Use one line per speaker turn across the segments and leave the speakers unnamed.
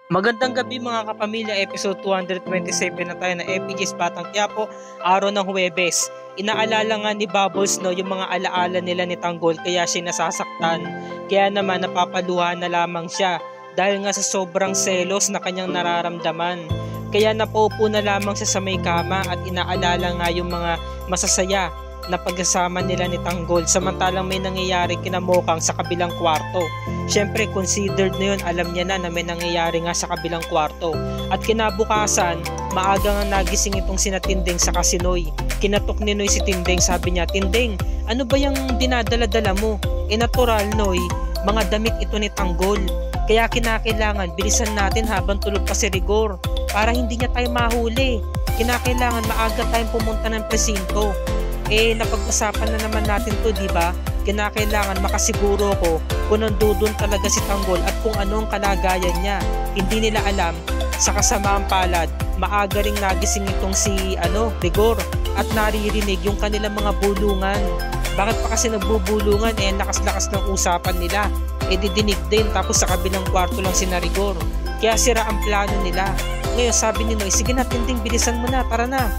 Magandang gabi mga kapamilya, episode 227 na tayo na FPG's Batang Quiapo, araw ng Huwebes. Inaalala nga ni Bubbles yung mga alaala nila ni Tanggol kaya siya nasasaktan. Kaya naman napapaluha na lamang siya dahil nga sa sobrang selos na kanyang nararamdaman. Kaya napaupo na lamang siya sa may kama at inaalala nga yung mga masasaya na pagkasama nila ni Tanggol samantalang may nangyayari kina Mokang sa kabilang kwarto. Syempre considered na yun, alam niya na may nangyayari nga sa kabilang kwarto. At kinabukasan, maaga nga nagising itong sina Tinding sa Kasinoy. Kinatok ni Noy si Tinding, sabi niya, "Tinding, ano ba yung dinadala-dala mo? Natural Noy, mga damit ito ni Tanggol. Kaya kinakailangan bilisan natin habang tulog pa si Rigor para hindi niya tayo mahuli. Kinakailangan maaga tayong pumunta ng presinto. Napag-usapan na naman natin to, di ba? Kinakailangan makasiguro ko kung nandudun talaga si Tanggol at kung anong kalagayan niya." Hindi nila alam, sa kasamaang palad, maaga ring nagising itong si Rigor at naririnig yung kanilang mga bulungan. Bakit pa kasi nagbubulungan? Lakas-lakas ng usapan nila. Didinig din, tapos sa kabilang kwarto lang si Rigor. Kaya sira ang plano nila. Ngayon sabi ni Noy, "Sige na Tinding, bilisan mo na, tara na."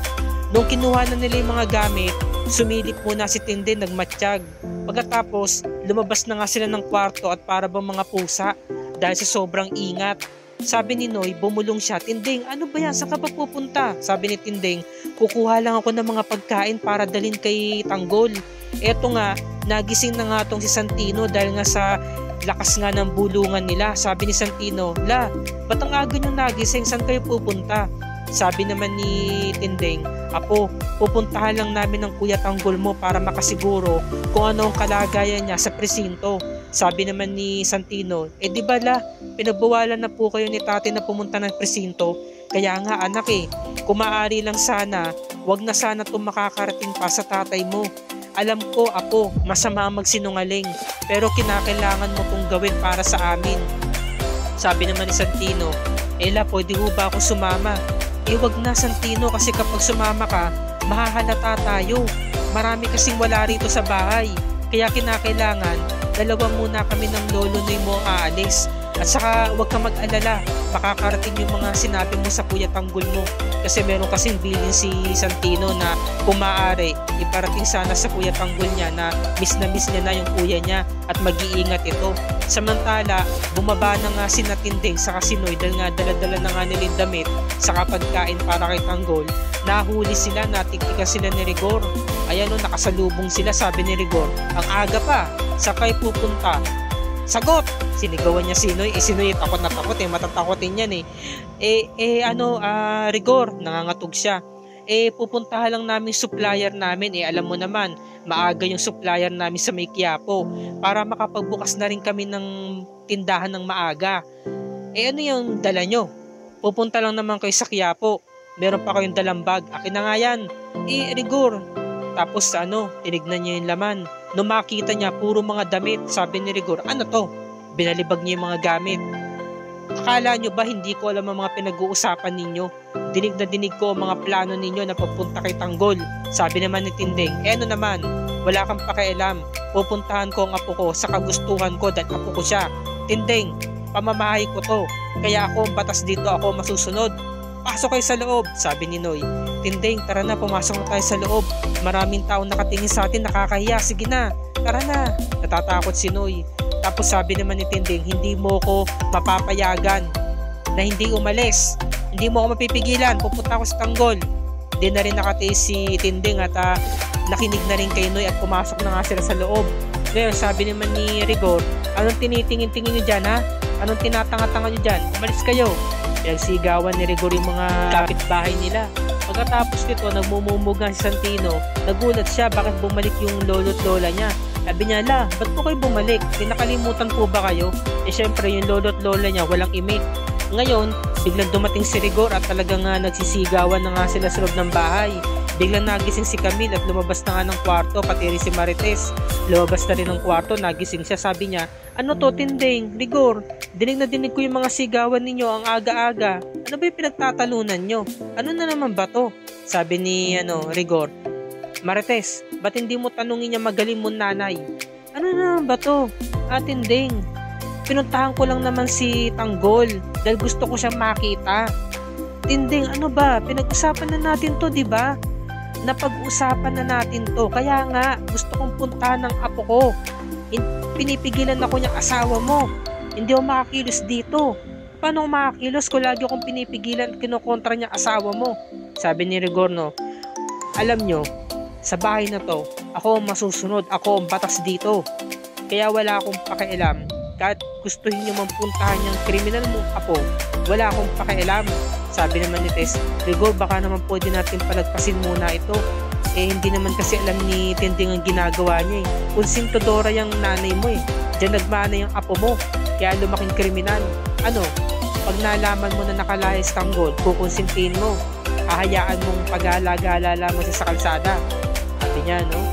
Nung kinuha na nila yung mga gamit, sumilip muna si Tinding, nagmatsyag. Pagkatapos, lumabas na nga sila ng kwarto at para bang mga pusa dahil sa sobrang ingat. Sabi ni Noy, bumulong siya, "Tinding, ano ba yan? Saan ka ba pupunta?" Sabi ni Tinding, "Kukuha lang ako ng mga pagkain para dalhin kay Tanggol." Eto nga, nagising na nga tong si Santino dahil nga sa lakas nga ng bulungan nila. Sabi ni Santino, "La, ba't ang aga nyo nagising? Saan kayo pupunta?" Sabi naman ni Tinding, "Apo, pupuntahan lang namin ng Kuya Tanggol mo para makasiguro kung ano ang kalagayan niya sa presinto." Sabi naman ni Santino, "Di ba la, pinagbawalan na po kayo ni tate na pumunta ng presinto? Kaya nga anak kung maaari lang sana, wag na sana itong makakarating pa sa tatay mo. Alam ko apo, masama ang magsinungaling, pero kinakailangan mo kong gawin para sa amin." Sabi naman ni Santino, "La, pwede ho ba ako sumama?" Wag na Santino, kasi kapag sumama ka, mahahalata tayo. Marami kasing wala rito sa bahay. Kaya kinakailangan, dalawa muna kami ng lolo Noy mo aalis. At saka wag ka mag-alala, makakarating yung mga sinabi mo sa Kuya Tanggol mo. Kasi meron kasing bilin si Santino na kung maaari, iparating sana sa Kuya Tanggol niya na miss niya na yung kuya niya at mag-iingat ito. Samantala, bumaba na nga si Tinding sa Kasinoy dahil nga dala-dala na nga nila yung damit sa pagkain para kay Tanggol. Nahuli sila, natiktikan sila ni Rigor. Ayan nakasalubong sila, sabi ni Rigor, "Ang aga pa, saan kayo pupunta?" "Sagot!" Sinigawan niya si Noy. Si Noy takot na takot matatakotin yan Rigor, nangangatog siya. Pupuntahan lang namin supplier namin. Alam mo naman, maaga yung supplier namin sa may Quiapo para makapagbukas na rin kami ng tindahan ng maaga. Ano yung dala nyo? Pupunta lang naman kayo sa Quiapo. Meron pa kayong dalang bag. Akin na nga yan. Rigor. Tapos tinignan niya yung laman. Nung makita niya, puro mga damit. Sabi ni Rigor, "Ano to?" Binalibag niya yung mga gamit. "Akala nyo ba hindi ko alam ang mga pinag-uusapan ninyo? Dinig na dinig ko ang mga plano ninyo na papunta kay Tanggol." Sabi naman ni Tinding, "Ano naman, wala kang pakialam. Pupuntahan ko ang apo ko sa kagustuhan ko dahil apo ko siya. Tinding, pamamahay ko to. Kaya ako ang batas dito, ako masusunod. Pasok kayo sa loob," sabi ni Noy. "Tinding, tara na, pumasok na tayo sa loob. Maraming taong nakatingin sa atin, nakakahiya. Sige na, tara na." Natatakot si Noy. Tapos sabi naman ni Tinding, "Hindi mo ko mapapayagan na hindi umalis. Hindi mo ako mapipigilan, pupunta ako sa Tanggol." Di na rin nakatiis si Tinding at nakinig na rin kay Noy at pumasok na nga sila sa loob. Ngayon sabi naman ni Rigor, "Anong tinitingin-tingin nyo dyan ha? Anong tinatanga-tanga nyo dyan? Umalis kayo." Pinagsigawan ni Rigor yung mga kapitbahay nila. Pagkatapos nito, nagmumumug nga si Santino. Nagulat siya bakit bumalik yung lolo't lola niya. Sabi niya, "La, ba't po kayo bumalik? Nakalimutan po ba kayo?" Syempre yung lolo't lola niya walang imik. Ngayon, biglang dumating si Rigor at talagang nagsisigawan na nga sila sa loob ng bahay. Biglang nagising si Camille at lumabas na nga ng kwarto, pati rin si Marites. Lumabas na rin ng kwarto, nagising siya. Sabi niya, "Ano to Tinding, Rigor? Dinig na dinig ko yung mga sigawan ninyo ang aga-aga. Ano ba yung pinagtatalunan nyo? Ano na naman ba to?" Sabi ni Rigor, "Marites, ba't hindi mo tanungin niya magaling mo nanay?" "Ano na naman ba to? Tinding, Pinuntahan ko lang naman si Tanggol dahil gusto ko siyang makita. Tinding, ano ba? Pinag-usapan na natin to, di ba? Napag-usapan na natin to. Kaya nga, gusto kong puntahan ng apo ko. Pinipigilan ako niyang asawa mo. Hindi ako makakilos dito. Paano ako makakilos kung lagi akong pinipigilan at kinokontra niyang asawa mo? Sabi ni Rigorno, alam nyo, sa bahay na to, ako ang masusunod. Ako ang batas dito. Kaya wala akong pakialam. Kahit gustuhin nyo mampuntahan yung kriminal mong apo, wala akong pakialam. Sabi naman ni Tess, Rigor, baka naman pwede natin palagpasin muna ito. Hindi naman kasi alam ni Tinding ang ginagawa niya eh. Kung Todora yung nanay mo eh. Diyan nagmana yung apo mo. Kaya lumaking kriminal. Ano, pag nalaman mo na nakalayas Tanggol, kukonsintin mo. Ahayaan mong pag-alagala mo sa kalsada. Sabi niya, no?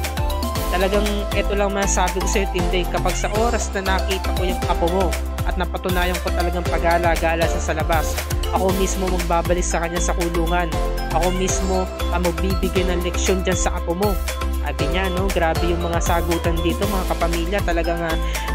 Talagang ito lang masasabi ko sa'yo, Tinding, kapag sa oras na nakita ko yung apo mo at napatunayan ko talagang pag-alagala sa labas, ako mismo magbabalik sa kanya sa kulungan. Ako mismo ang magbibigay ng leksyon dyan sa apo mo. Sabi niya, no? Grabe yung mga sagutan dito, mga kapamilya. Talagang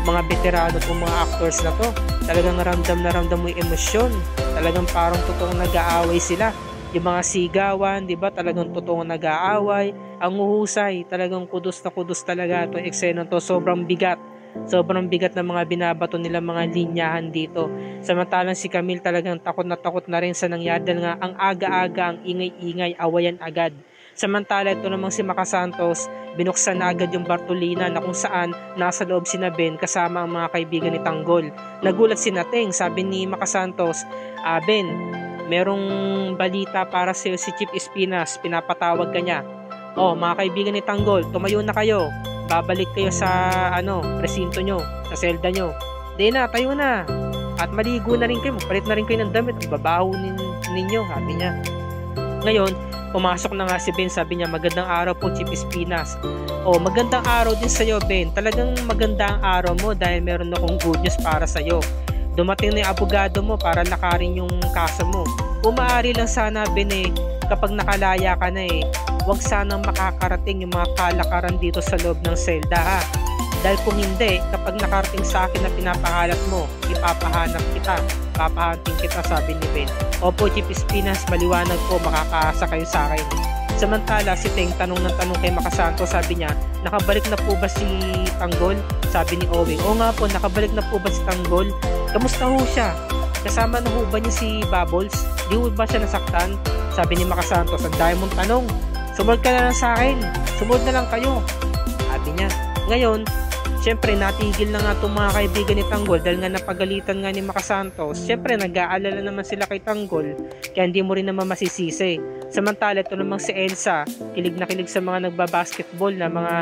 mga veterano kong mga actors na to. Talagang na ramdam mo yung emosyon. Talagang parang totoong nag-aaway sila. Yung mga sigawan, di ba? Talagang totoong nag-aaway. Ang uhusay, talagang kudos na kudos talaga itong eksena to. Sobrang bigat. Sobrang bigat ng mga binabato nila mga linyahan dito. Samantalang si Camille talagang takot na rin sa nangyari dahil nga ang aga-aga, ang ingay-ingay, awayan agad. Samantala ito namang si Maka Santos, binuksan na agad yung Bartolina na kung saan nasa loob si Ben kasama ang mga kaibigan ni Tanggol. Nagulat si Nateng, sabi ni Maka Santos, Ben, merong balita para si Chief Espinas, pinapatawag ka niya. Mga kaibigan ni Tanggol, tumayo na kayo. Babalik kayo sa presinto nyo, sa selda nyo. Di na, tayo na. At maligo na rin kayo, palit na rin kayo ng damit, babaho ninyo, sabi niya. Ngayon, pumasok na nga si Ben, sabi niya, magandang araw po, Chief Espinas. Magandang araw din sa'yo, Ben. Talagang maganda ang araw mo dahil meron akong good news para sa'yo. Dumating na yung abogado mo para lakarin yung kaso mo. Kung maaari lang sana, Ben, kapag nakalaya ka na huwag sanang makakarating yung mga kalakaran dito sa loob ng selda ha. Dahil kung hindi, kapag nakarating sa akin na pinapahalat mo, ipapahanap kita, papahanting kita, sabi ni Ben. Opo, Chief Espinas, maliwanag po, makakaasa kayo sa akin. Samantala, si Teng tanong ng tanong kay Maka Santos, sabi niya, nakabalik na po ba si Tanggol? Sabi ni Owing, oo nga po, nakabalik na po ba si Tanggol? Kamusta ho siya? Kasama na ho ba niya si Bubbles? Di ho ba siya nasaktan? Sabi ni Maka Santos, ang dahil mong tanong. Sumunod ka na lang sa akin. Sumunod na lang kayo. Sabi niya. Ngayon, syempre natigil na nga itong mga kaibigan ni Tanggol dahil nga napagalitan nga ni Maka Santos. Syempre nag-aalala naman sila kay Tanggol kaya hindi mo rin naman masisisi. Samantala ito namang si Elsa, kilig na kilig sa mga nagbabasketball na mga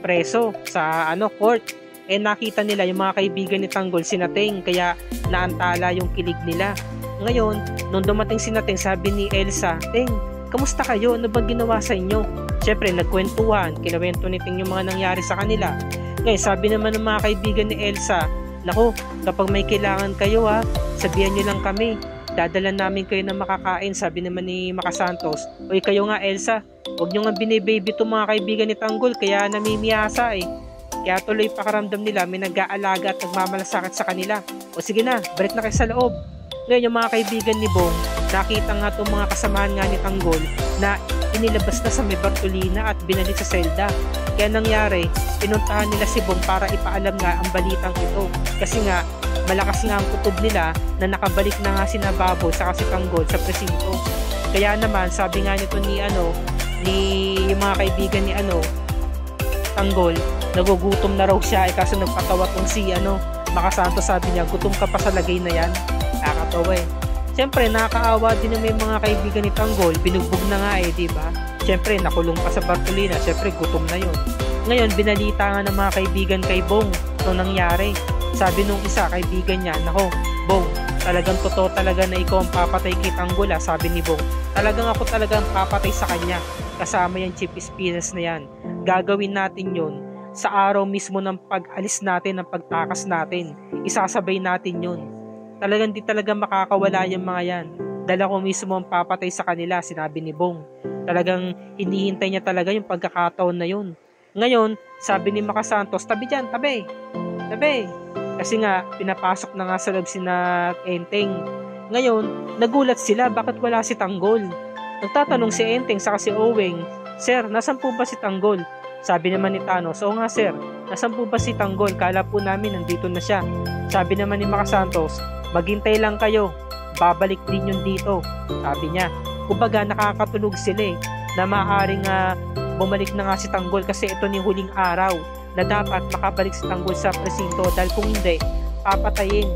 preso sa court. Nakita nila yung mga kaibigan ni Tanggol si Nateng kaya naantala yung kilig nila. Ngayon, nung dumating si Nateng, sabi ni Elsa, Teng, kamusta kayo? Ano bang ginawa sa inyo? Siyempre, nagkwentuhan. Kinawento ni Ting yung mga nangyari sa kanila. Ngayon, sabi naman ng mga kaibigan ni Elsa, naku, kapag may kailangan kayo sabihan nyo lang kami. Dadala namin kayo na makakain. Sabi naman ni Maka Santos, oy kayo nga Elsa, huwag nyo nga binibaby itong mga kaibigan ni Tanggol, kaya namimiyasa Kaya tuloy pakaramdam nila, may nag-aalaga at nagmamalasakit sa kanila. O sige na, balik na kayo sa loob. Ngayon yung mga kaibigan ni Bong, nakita nga itong mga kasamahan nga ni Tanggol na inilabas na sa may Bartolina at binalik sa selda. Kaya nangyari, pinuntahan nila si Bong para ipaalam nga ang balitang ito. Kasi nga, malakas nga ang kutob nila na nakabalik na nga si Nababo sa si Tanggol sa presinto. Kaya naman, sabi nga nito ni yung mga kaibigan ni Tanggol, nagugutom na raw siya kaso nagpatawa tong si Maka Santos, sabi niya, gutom ka pa sa lagay na yan. Nakakatawa Siyempre, nakakaawa din na may mga kaibigan ni Tanggol, binugbog na nga diba? Siyempre, nakulong pa sa Bartolina, siyempre, gutom na yun. Ngayon, binalita nga ng mga kaibigan kay Bong nung nangyari. Sabi nung isa, kaibigan niya, nako, Bong, talagang totoo talaga na ikaw ang papatay kay Tanggol sabi ni Bong. Talagang ako talagang papatay sa kanya. Kasama yung Chief Espinas na yan. Gagawin natin yun sa araw mismo ng pag-alis natin, ng pagtakas natin. Isasabay natin yun. Talagang di talaga makakawala yung mga yan. Dahil ako mismo ang papatay sa kanila, sinabi ni Bong. Talagang hinihintay niya talaga yung pagkakataon na yun. Ngayon, sabi ni Maka Santos, tabi dyan, tabi. Tabi. Kasi nga, pinapasok na nga sa loob si na Enteng. Ngayon, nagulat sila bakit wala si Tanggol. Nagtatanong si Enteng saka si Oweng, "Sir, nasan po ba si Tanggol?" Sabi naman ni Thanos, "Oo nga sir, nasan po ba si Tanggol? Kala po namin nandito na siya." Sabi naman ni Makasantos, "Maghintay lang kayo, babalik din yun dito." Sabi niya, kumbaga nakakatulog sila na maaaring bumalik na nga si Tanggol kasi ito ni huling araw na dapat makabalik si Tanggol sa presinto, dahil kung hindi, papatayin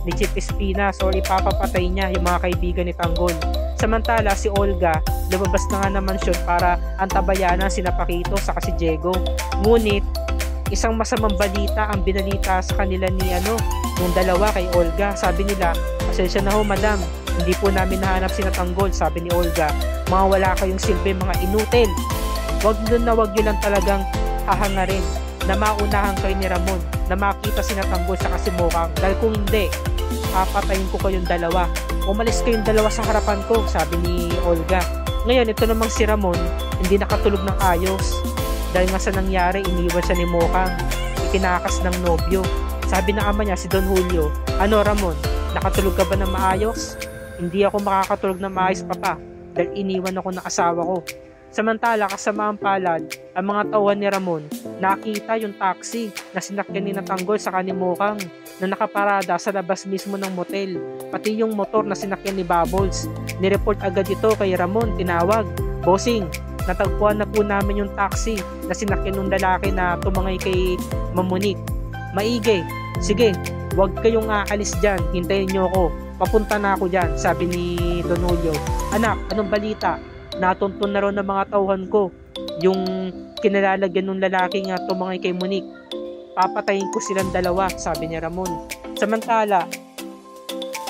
ni Chief Espinas or ipapapatay niya yung mga kaibigan ni Tanggol. Samantala si Olga lumabas na nga na mansyon para antabayanan si Pakito sa si Diego. Ngunit isang masamang balita ang binalita sa kanila ni yung dalawa kay Olga. Sabi nila, "Pasensya na ho madam, hindi po namin nahanap si Tanggol." Sabi ni Olga, "Mga wala kayong silbi, mga inutil. Wag nyo lang talagang hahangarin na maunahan kayo ni Ramon na makita si Tanggol sa si Mokang, dahil kung hindi, papatayin ko kayong dalawa. Umalis kayong dalawa sa harapan ko." Sabi ni Olga. Ngayon, ito namang si Ramon, hindi nakatulog ng ayos. Dahil nga sa nangyari, iniwan siya ni Mokang. Itinakas ng nobyo. Sabi ng ama niya, si Don Julio, "Ano Ramon, nakatulog ka ba ng maayos?" "Hindi ako makakatulog ng maayos papa, dahil iniwan ako ng asawa ko." Samantala, kasamaang palad, ang mga tauhan ni Ramon, nakita yung taxi na sinakyan ni Tanggol sa ni Mokang na nakaparada sa labas mismo ng motel. Pati yung motor na sinakyan ni Bubbles. Nireport agad ito kay Ramon, tinawag, "Bossing, natagpuan na po namin yung taxi na sinakyan ng lalaki na tumangay kay Mamunik. Maigi, sige, wag kayong aalis dyan, hintayin nyo ako, papunta na ako dyan." Sabi ni Don Julio, "Anak, anong balita? Natuntun na rin ng mga tauhan ko yung kinalalagyan ng lalaki nga tumangay kay Monique. Papatayin ko silang dalawa," sabi ni Ramon. Samantala,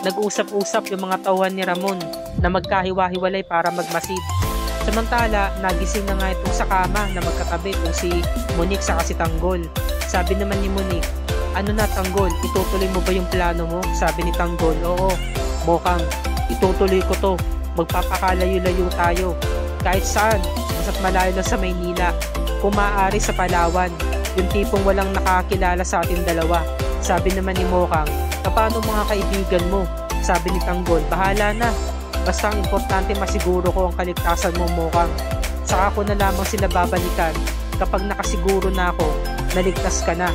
nag-usap-usap yung mga tauhan ni Ramon na magkahiwa-hiwalay para magmasid. Samantala, nagising na nga itong sa kama na magkatabi itong si Monique sa si Tanggol. Sabi naman ni Monique, "Ano na Tanggol, itutuloy mo ba yung plano mo?" Sabi ni Tanggol, "Oo, Mokang, itutuloy ko to. Magpapakalayo-layo tayo. Kahit saan, basta't malayo lang sa Maynila. Kung maaari sa Palawan, yung tipong walang nakakilala sa ating dalawa." Sabi naman ni Mokang, "Paano mga kaibigan mo?" Sabi ni Tanggol, "Bahala na. Basta ang importante masiguro ko ang kaligtasan mo, Mokang. Saka ko na lamang sila babalikan kapag nakasiguro na ako, naligtas ka na.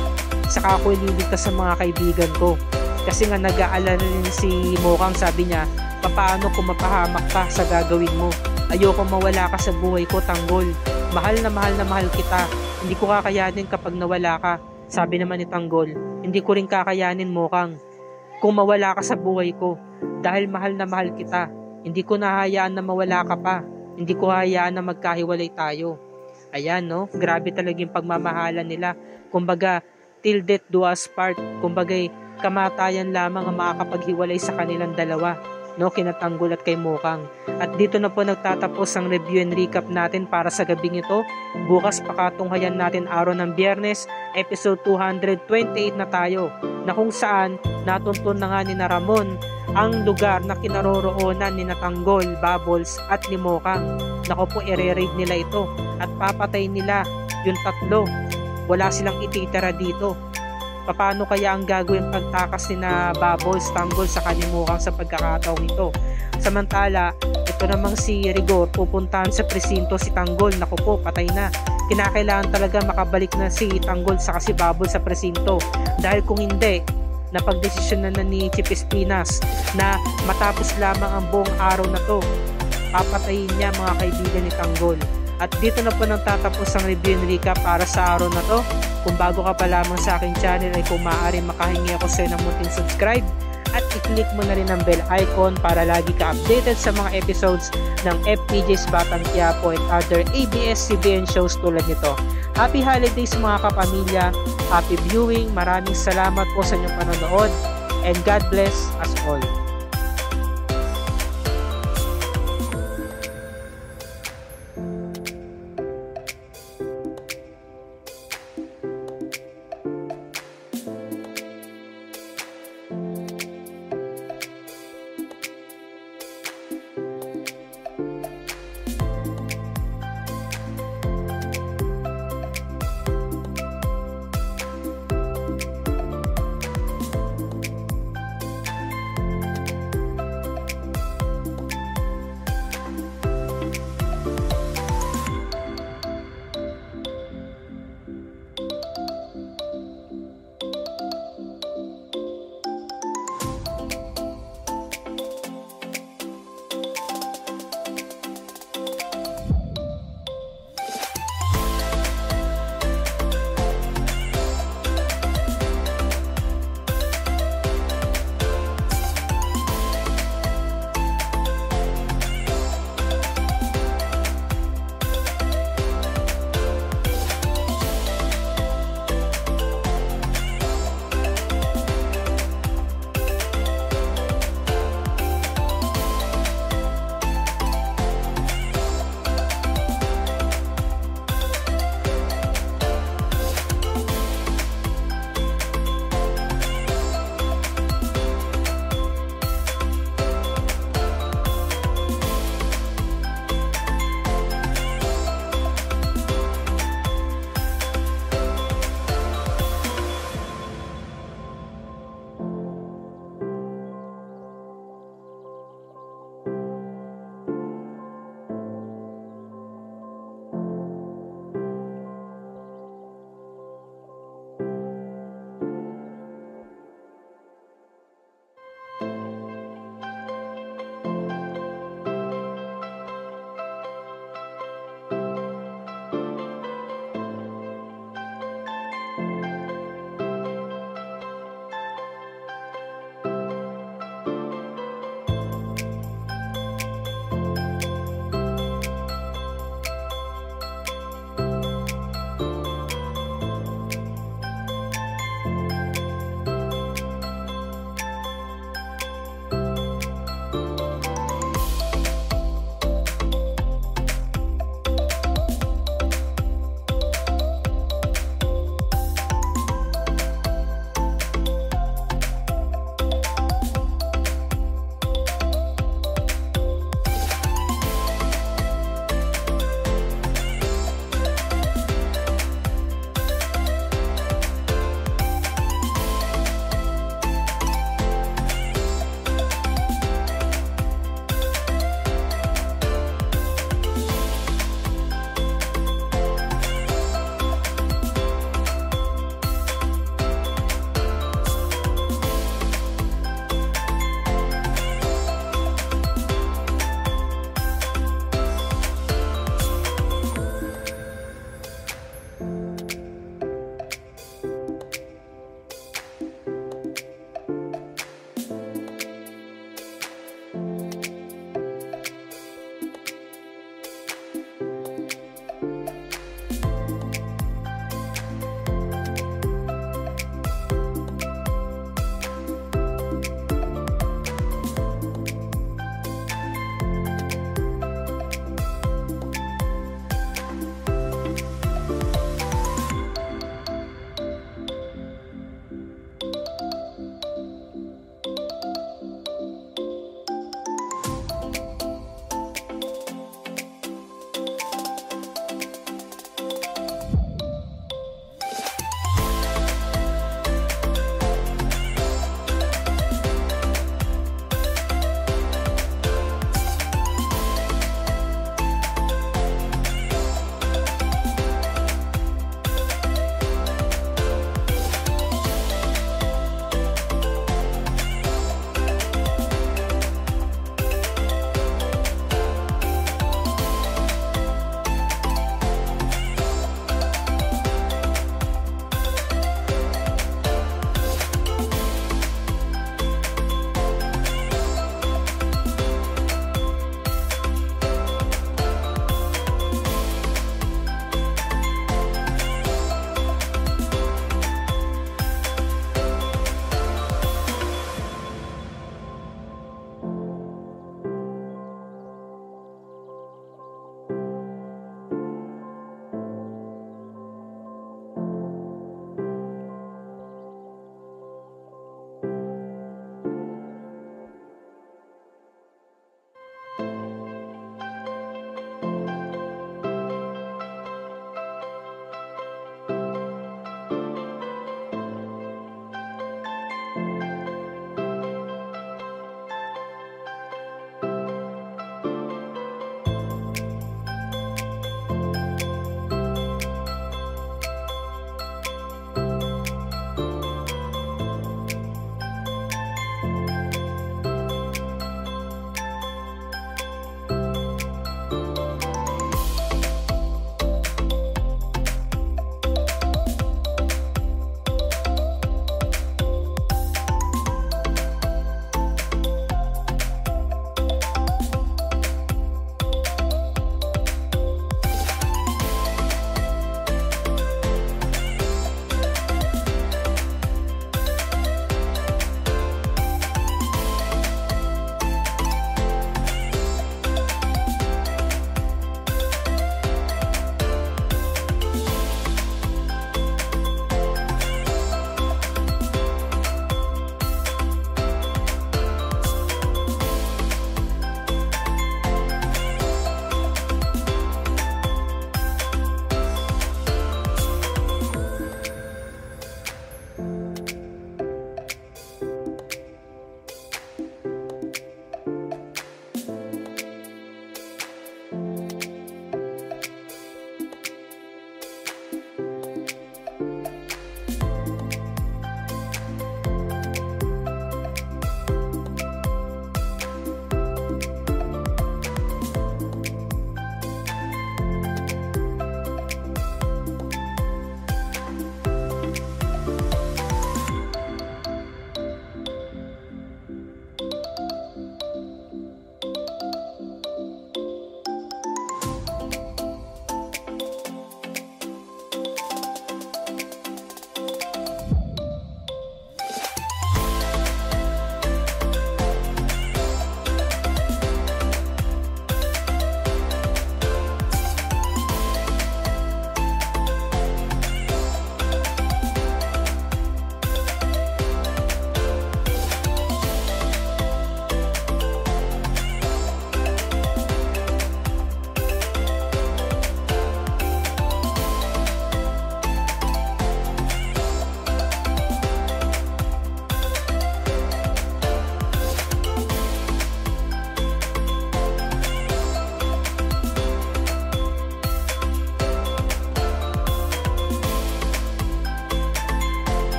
Saka ako ililigtas sa mga kaibigan ko." Kasi nga nag-aalala rin si Mokang, sabi niya, "Paano kung mapahamak ka sa gagawin mo? Ayoko mawala ka sa buhay ko, Tanggol. Mahal na mahal kita. Hindi ko kakayanin kapag nawala ka." Sabi naman ni Tanggol, "Hindi ko rin kakayanin, Mokang, kung mawala ka sa buhay ko. Dahil mahal na mahal kita. Hindi ko nahayaan na mawala ka pa. Hindi ko hayaan na magkahiwalay tayo." Ayan, no? Grabe talaga yung pagmamahalan nila. Kumbaga, till death do us part. Kumbaga, kamatayan lamang ang makakapaghiwalay sa kanilang dalawa, no, kina Tanggol at kay Mokang. At dito na po nagtatapos ang review and recap natin para sa gabing ito. Bukas pakatunghayan natin araw ng Biyernes, episode 228 na tayo, na kung saan natuntun na nga ni Ramon ang lugar na kinaroroonan ni Tanggol, Bubbles at ni Mokang. Naku po, i-raid nila ito at papatay nila yung tatlo. Wala silang ititira dito. Paano kaya ang gagawin pagtakas ni na Bubbles, Tanggol sa Mokang sa pagkakataong ito? Samantala, ito namang si Rigor, pupuntahan sa presinto si Tanggol. Naku po, patay na. Kinakailangan talaga makabalik na si Tanggol sa si Bubbles sa presinto. Dahil kung hindi, napagdesisyon na ni Chief Espinas na matapos lamang ang buong araw na to, papatayin niya mga kaibigan ni Tanggol. At dito na po nang tatapos ang review and recap para sa araw na to. Kung bago ka pa lamang sa aking channel ay kung maaari makahingi ako sa iyo ng munting subscribe at i-click mo na rin ang bell icon para lagi ka updated sa mga episodes ng FPJ's Batang Quiapo and other ABS-CBN shows tulad nito. Happy holidays mga kapamilya, happy viewing, maraming salamat po sa inyong panonood, and God bless us all.